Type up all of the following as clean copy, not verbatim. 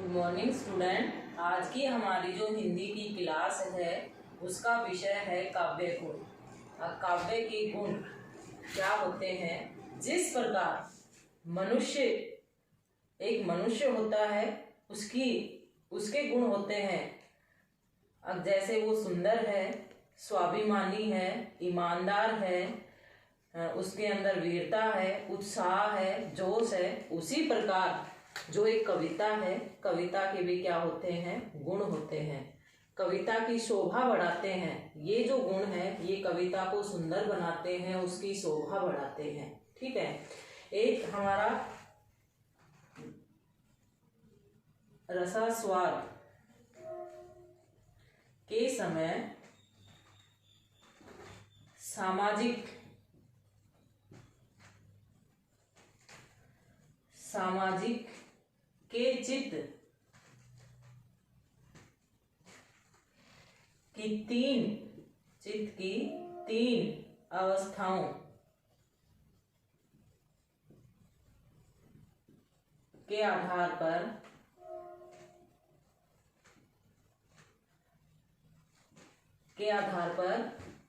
Good morning student. आज की हमारी जो हिंदी की क्लास है उसका विषय है काव्य गुण। काव्य के गुण क्या होते हैं? जिस प्रकार मनुष्य एक मनुष्य होता है उसके गुण होते हैं। अब जैसे वो सुंदर है, स्वाभिमानी है, ईमानदार है, उसके अंदर वीरता है, उत्साह है, जोश है, उसी प्रकार जो एक कविता है, कविता के भी क्या होते हैं? गुण होते हैं। कविता की शोभा बढ़ाते हैं। ये जो गुण है ये कविता को सुंदर बनाते हैं, उसकी शोभा बढ़ाते हैं। ठीक है। एक हमारा रसास्वाद के समय सामाजिक के चित्त की तीन अवस्थाओं के आधार पर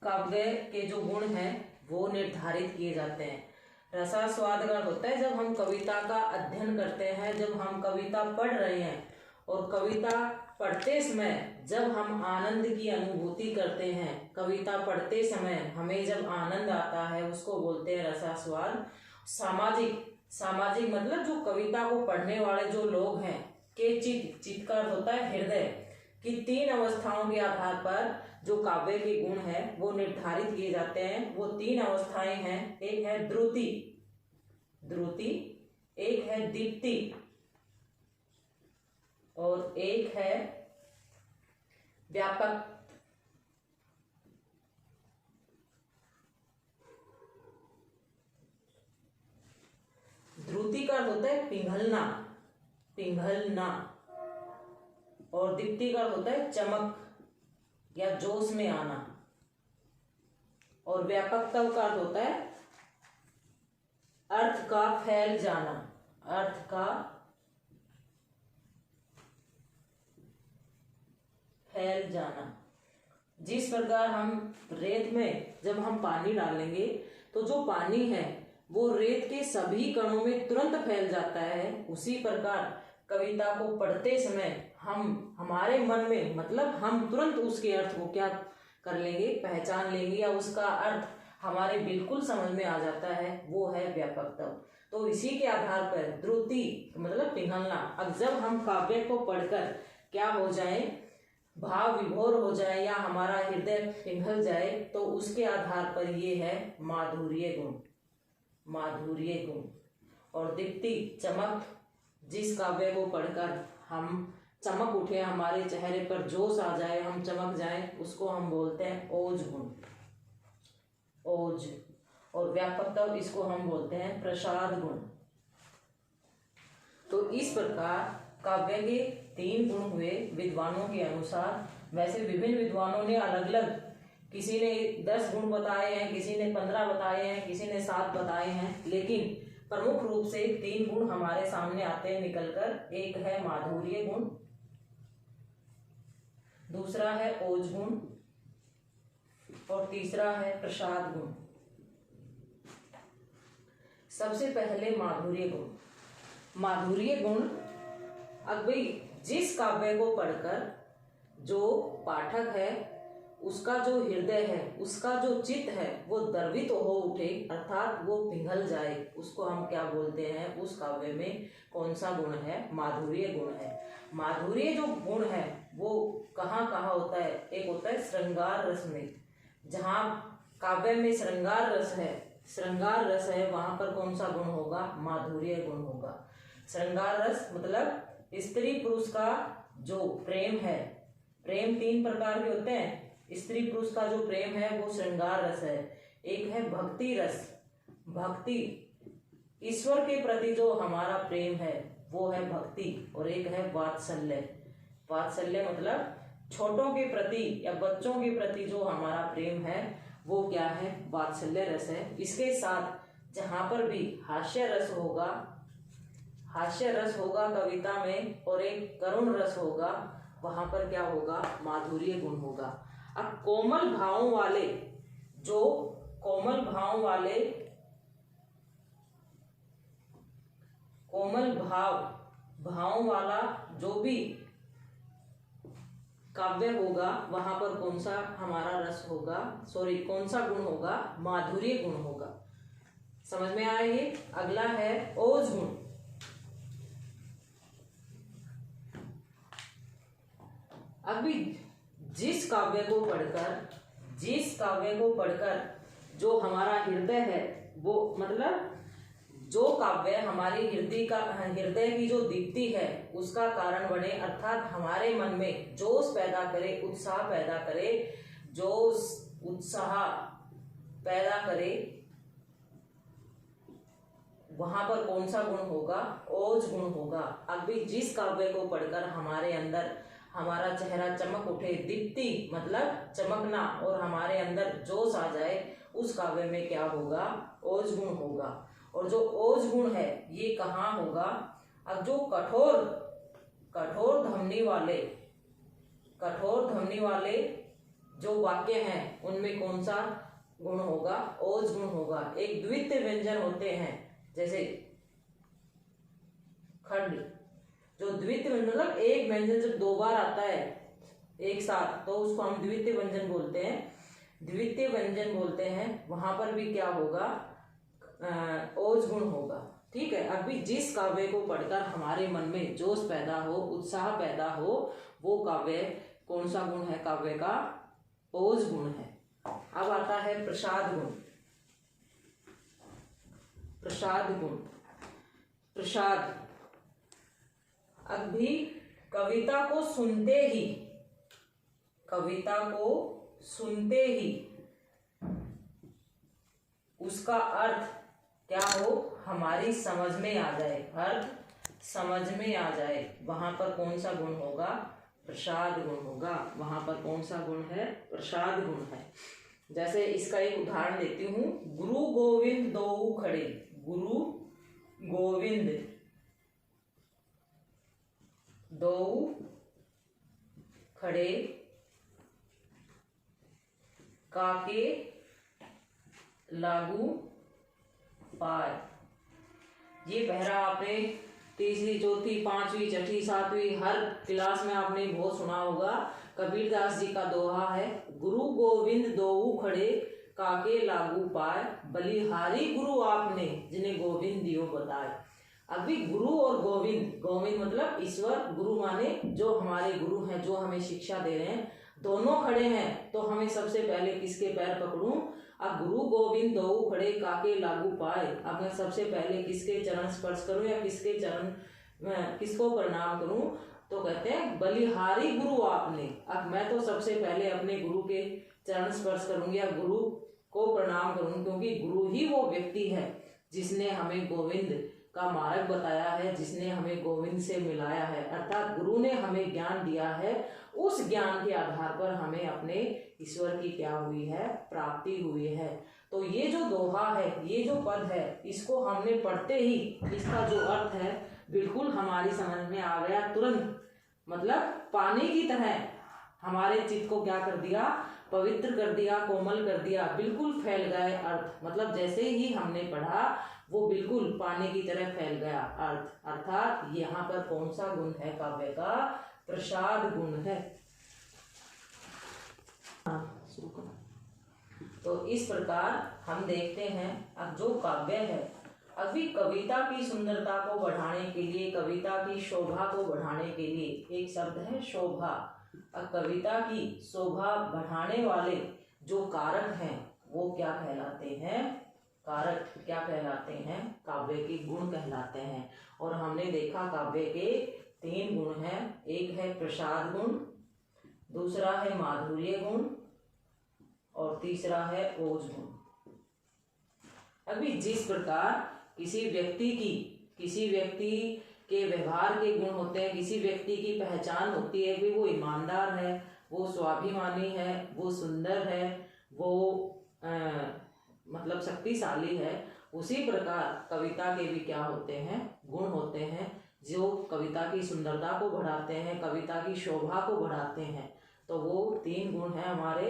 काव्य के जो गुण हैं वो निर्धारित किए जाते हैं। रसास्वाद का होता है जब हम कविता का अध्ययन करते हैं, जब हम कविता पढ़ रहे हैं और कविता पढ़ते समय जब हम आनंद की अनुभूति करते हैं, कविता पढ़ते समय हमें जब आनंद आता है उसको बोलते हैं रसास्वाद। सामाजिक मतलब जो कविता को पढ़ने वाले जो लोग हैं के चित्त का होता है हृदय की तीन अवस्थाओं के आधार पर जो काव्य के गुण है वो निर्धारित किए जाते हैं। वो तीन अवस्थाएं हैं, एक है द्रुति, एक है दीप्ति और एक है व्यापक। द्रुति का होता है पिघलना और दीप्ति का होता है चमक या जोश में आना और व्यापकता का होता है अर्थ का फैल जाना। जिस प्रकार हम रेत में जब हम पानी डालेंगे तो जो पानी है वो रेत के सभी कणों में तुरंत फैल जाता है, उसी प्रकार कविता को पढ़ते समय हमारे मन में मतलब हम तुरंत उसके अर्थ को क्या कर लेंगे? पहचान लेंगे या उसका अर्थ हमारे बिल्कुल समझ में आ जाता है, वो है व्यापकता। तो इसी के आधार पर द्रुति मतलब पिघलना। अब जब हम काव्य को पढ़कर क्या हो जाए, भाव विभोर हो जाए या हमारा हृदय पिघल जाए, तो उसके आधार पर ये है माधुर्य गुण। और दीप्ति चमक, जिस काव्य को पढ़कर हम चमक उठे, हमारे चेहरे पर जोश आ जाए, हम चमक जाएं, उसको हम बोलते हैं ओज गुण। और व्यापकता इसको हम बोलते हैं प्रसाद गुण। तो इस प्रकार काव्य के तीन गुण हुए विद्वानों के अनुसार। वैसे विभिन्न विद्वानों ने अलग अलग, किसी ने 10 गुण बताए हैं, किसी ने 15 बताए हैं, किसी ने 7 बताए हैं, लेकिन प्रमुख रूप से 3 गुण हमारे सामने आते हैं निकलकर। एक है माधुर्य गुण, दूसरा है ओज गुण और तीसरा है प्रसाद गुण। सबसे पहले माधुर्य गुण। अब भाई जिस काव्य को पढ़कर जो पाठक है उसका जो हृदय है, उसका जो चित्त है वो द्रवित हो उठे, अर्थात वो पिघल जाए, उसको हम क्या बोलते हैं? उस काव्य में कौन सा गुण है? माधुर्य गुण है। माधुर्य जो गुण है वो कहाँ कहाँ होता है? एक होता है श्रृंगार रस में, जहाँ काव्य में श्रृंगार रस है वहां पर कौन सा गुण होगा? माधुर्य गुण होगा। श्रृंगार रस मतलब स्त्री पुरुष का जो प्रेम है, प्रेम 3 प्रकार के होते हैं। स्त्री पुरुष का जो प्रेम है वो श्रृंगार रस है। एक है भक्ति रस, भक्ति ईश्वर के प्रति जो हमारा प्रेम है वो है भक्ति। और एक है वात्सल्य मतलब छोटों के प्रति या बच्चों के प्रति जो हमारा प्रेम है वो क्या है? वात्सल्य रस है। इसके साथ जहां पर भी हास्य रस होगा, हास्य रस होगा कविता में और एक करुण रस होगा, वहां पर क्या होगा, माधुर्य गुण होगा। अब कोमल भावों वाले, जो कोमल भाव वाले, कोमल भाव वाला जो भी काव्य होगा, वहां पर कौन सा हमारा रस होगा, सॉरी कौन सा गुण होगा, माधुर्य गुण होगा। समझ में आया ये। अगला है ओज गुण। अभी जिस काव्य को पढ़कर जो हमारा हृदय है, वो मतलब जो काव्य हमारी हृदय की जो दीप्ति है उसका कारण बने, अर्थात हमारे मन में जोश पैदा करे, उत्साह पैदा करे, जोश उत्साह पैदा करे, वहां पर कौन सा गुण होगा, ओज गुण होगा। अभी जिस काव्य को पढ़कर हमारे अंदर हमारा चेहरा चमक उठे, दीप्ति मतलब चमकना, और हमारे अंदर जोश आ जाए, उस काव्य में क्या होगा, ओज गुण होगा। और जो ओज गुण है ये कहाँ होगा, अब जो कठोर ध्वनि वाले जो वाक्य हैं उनमें कौन सा गुण होगा, ओज गुण होगा। एक द्वितीय व्यंजन होते हैं, जैसे खंड, जो द्वितीय व्यंजन मतलब एक व्यंजन जब दो बार आता है एक साथ, तो उसको हम द्वितीय व्यंजन बोलते हैं। वहां पर भी क्या होगा, ओज गुण होगा। ठीक है। अभी जिस काव्य को पढ़कर हमारे मन में जोश पैदा हो, उत्साह पैदा हो, वो काव्य कौन सा गुण है, काव्य का ओज गुण है। अब आता है प्रसाद गुण। प्रसाद अभी कविता को सुनते ही उसका अर्थ क्या हो, हमारी समझ में आ जाए, अर्थ समझ में आ जाए, वहां पर कौन सा गुण होगा, प्रसाद गुण होगा। वहां पर कौन सा गुण है, प्रसाद गुण है। जैसे इसका एक उदाहरण देती हूँ, गुरु गोविंद दोऊ खड़े, गुरु गोविंद दोऊ खड़े, काके लागू पाय। ये पहरा आपने तीसरी, चौथी, पांचवी, छठी, सातवीं हर क्लास में आपने बहुत सुना होगा। कबीरदास जी का दोहा है, गुरु गोविंद दोऊ खड़े, काके लागू पाय, बलिहारी गुरु आपने, जिन्हें गोविंद दियो बताए। अभी गुरु और गोविंद मतलब ईश्वर, गुरु माने जो हमारे गुरु हैं, जो हमें शिक्षा दे रहे हैं, दोनों खड़े हैं, तो हमें सबसे पहले किसके पैर पकड़ूं, अब गुरु गोविंद दोऊ खड़े, काके लागू पाए। अब मैं सबसे पहले किसके चरण स्पर्श करूं या किसको प्रणाम करूं, तो कहते हैं बलिहारी गुरु आपने। अब मैं तो सबसे पहले अपने गुरु के चरण स्पर्श करूंगी या गुरु को प्रणाम करूंगी, क्योंकि गुरु ही वो व्यक्ति है जिसने हमें गोविंद का मार्ग बताया है, जिसने हमें गोविंद से मिलाया है, अर्थात गुरु ने हमें ज्ञान दिया है। उस ज्ञान के आधार पर हमें अपने ईश्वर की क्या हुई है, प्राप्ति हुई है। तो ये जो दोहा है, ये जो पद है, इसको हमने पढ़ते ही इसका जो अर्थ है बिल्कुल हमारी समझ में आ गया तुरंत। मतलब पानी की तरह हमारे चित्त को क्या कर दिया, पवित्र कर दिया, कोमल कर दिया, बिल्कुल फैल गए अर्थ। मतलब जैसे ही हमने पढ़ा वो बिल्कुल पानी की तरह फैल गया अर्थ। अर्थात यहाँ पर कौन सा गुण है काव्य का, प्रसाद गुण है। तो इस प्रकार हम देखते हैं, अब जो काव्य है, अभी कविता की सुंदरता को बढ़ाने के लिए, कविता की शोभा को बढ़ाने के लिए एक शब्द है शोभा। अब कविता की शोभा बढ़ाने वाले जो कारक हैं वो क्या कहलाते हैं, कारक क्या कहलाते हैं, काव्य के गुण कहलाते हैं। और हमने देखा काव्य के 3 गुण हैं, एक है प्रसाद गुण, दूसरा है माधुर्य गुण और तीसरा है ओज गुण। अभी जिस प्रकार किसी व्यक्ति के व्यवहार के गुण होते हैं, किसी व्यक्ति की पहचान होती है कि वो ईमानदार है, वो स्वाभिमानी है, वो सुंदर है, वो मतलब शक्तिशाली है, उसी प्रकार कविता के भी क्या होते हैं गुण होते हैं जो कविता की सुंदरता को बढ़ाते हैं, कविता की शोभा को बढ़ाते हैं। तो वो 3 गुण हैं हमारे,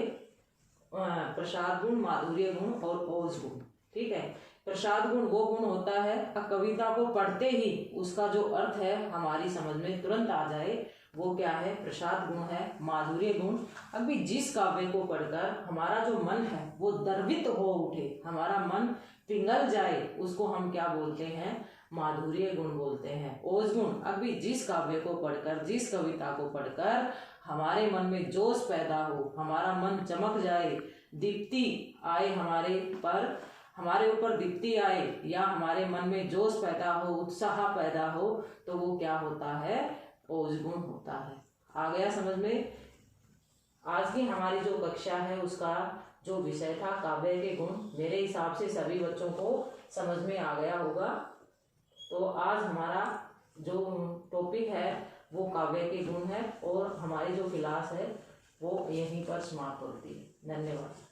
प्रसाद गुण, माधुर्य गुण और ओज गुण। ठीक है। प्रसाद गुण वो गुण होता है कविता को पढ़ते ही उसका जो अर्थ है हमारी समझ में तुरंत आ जाए, वो क्या है, प्रसाद गुण है। माधुर्य गुण, अभी जिस काव्य को पढ़कर हमारा जो मन है वो द्रवित हो उठे, हमारा मन पिघल जाए, उसको हम क्या बोलते हैं, माधुर्य गुण बोलते हैं। ओज गुण, अभी जिस काव्य को पढ़कर, जिस कविता को पढ़कर हमारे मन में जोश पैदा हो, हमारा मन चमक जाए, दीप्ति आए हमारे ऊपर दीप्ति आए, या हमारे मन में जोश पैदा हो, उत्साह पैदा हो, तो वो क्या होता है, ओज गुण होता है। आ गया समझ में। आज की हमारी जो कक्षा है उसका जो विषय था काव्य के गुण, मेरे हिसाब से सभी बच्चों को समझ में आ गया होगा। तो आज हमारा जो टॉपिक है वो काव्य के गुण है, और हमारी जो क्लास है वो यहीं पर समाप्त होती है। धन्यवाद।